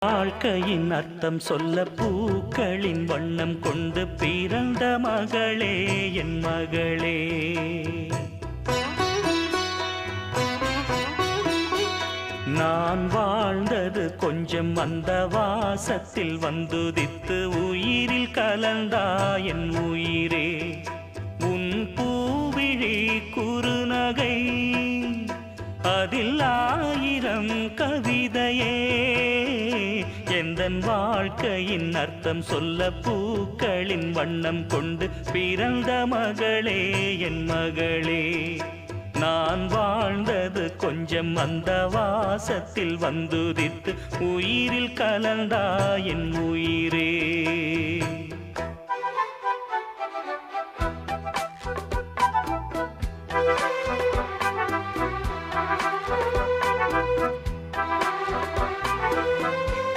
வாழ்க்கையின் அர்த்தம் சொல்ல பூக்களின் வண்ணம் கொண்டு பிறந்த மகளே என் மகளே. நான் வாழ்ந்தது கொஞ்சம் அந்த வாசத்தில் வந்துதித்து உயிரில் கலந்தா என் உயிரே. உன் பூவிழி குறுநகை அதில் ஆயிரம் கவிதையே. எந்தன் வாழ்க்கையின் அர்த்தம் சொல்ல பூக்களின் வண்ணம் கொண்டு பிறந்த மகளே என் மகளே. நான் வாழ்ந்தது கொஞ்சம் அந்த வாசத்தில் வந்துதித்து உயிரில் கலந்தா என் உயிரே.